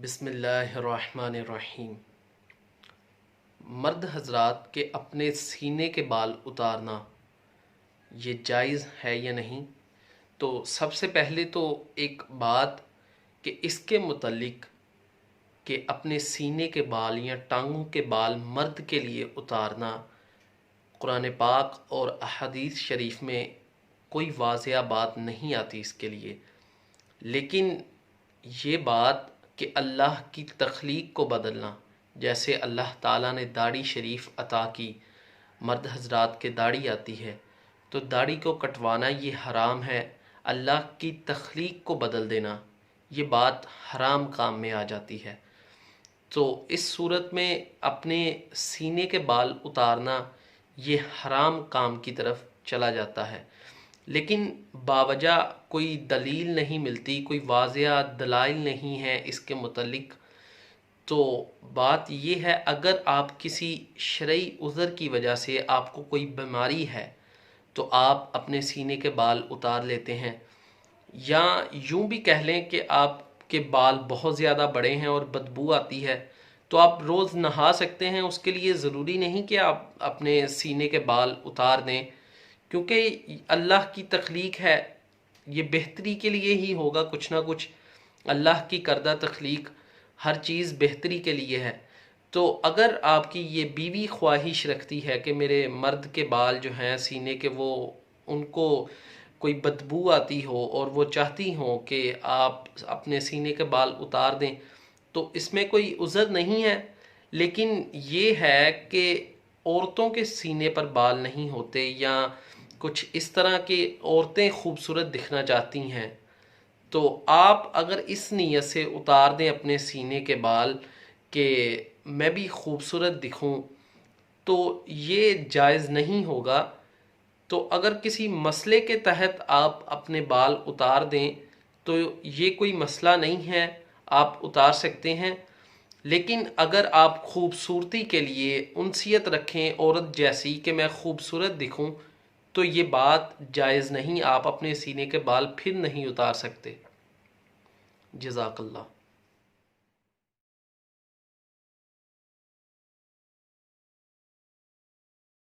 بسم اللہ الرحمن الرحیم۔ مرد حضرات کے اپنے سینے کے بال اتارنا یہ جائز ہے یا نہیں؟ تو سب سے پہلے تو ایک بات کہ اس کے متعلق کہ اپنے سینے کے بال یا ٹانگوں کے بال مرد کے لیے اتارنا قرآن پاک اور احادیث شریف میں کوئی واضح بات نہیں آتی اس کے لیے، لیکن یہ بات کہ اللہ کی تخلیق کو بدلنا، جیسے اللہ تعالیٰ نے داڑھی شریف عطا کی، مرد حضرات کے داڑھی آتی ہے تو داڑھی کو کٹوانا یہ حرام ہے، اللہ کی تخلیق کو بدل دینا یہ بات حرام کام میں آ جاتی ہے۔ تو اس صورت میں اپنے سینے کے بال اتارنا یہ حرام کام کی طرف چلا جاتا ہے، لیکن باوجہ کوئی دلیل نہیں ملتی، کوئی واضح دلائل نہیں ہے اس کے متعلق۔ تو بات یہ ہے، اگر آپ کسی شرعی عذر کی وجہ سے آپ کو کوئی بیماری ہے تو آپ اپنے سینے کے بال اتار لیتے ہیں، یا یوں بھی کہہ لیں کہ آپ کے بال بہت زیادہ بڑے ہیں اور بدبو آتی ہے تو آپ روز نہا سکتے ہیں، اس کے لیے ضروری نہیں کہ آپ اپنے سینے کے بال اتار دیں، کیونکہ اللہ کی تخلیق ہے، یہ بہتری کے لیے ہی ہوگا، کچھ نہ کچھ اللہ کی کردہ تخلیق ہر چیز بہتری کے لیے ہے۔ تو اگر آپ کی یہ بیوی خواہش رکھتی ہے کہ میرے مرد کے بال جو ہیں سینے کے، وہ ان کو کوئی بدبو آتی ہو اور وہ چاہتی ہوں کہ آپ اپنے سینے کے بال اتار دیں، تو اس میں کوئی عذر نہیں ہے، لیکن یہ ہے کہ عورتوں کے سینے پر بال نہیں ہوتے، یا کچھ اس طرح کی عورتیں خوبصورت دکھنا چاہتی ہیں، تو آپ اگر اس نیت سے اتار دیں اپنے سینے کے بال کہ میں بھی خوبصورت دکھوں، تو یہ جائز نہیں ہوگا۔ تو اگر کسی مسئلے کے تحت آپ اپنے بال اتار دیں تو یہ کوئی مسئلہ نہیں ہے، آپ اتار سکتے ہیں، لیکن اگر آپ خوبصورتی کے لیے انسیت رکھیں عورت جیسی کہ میں خوبصورت دکھوں، تو یہ بات جائز نہیں، آپ اپنے سینے کے بال پھر نہیں اتار سکتے۔ جزاک اللہ۔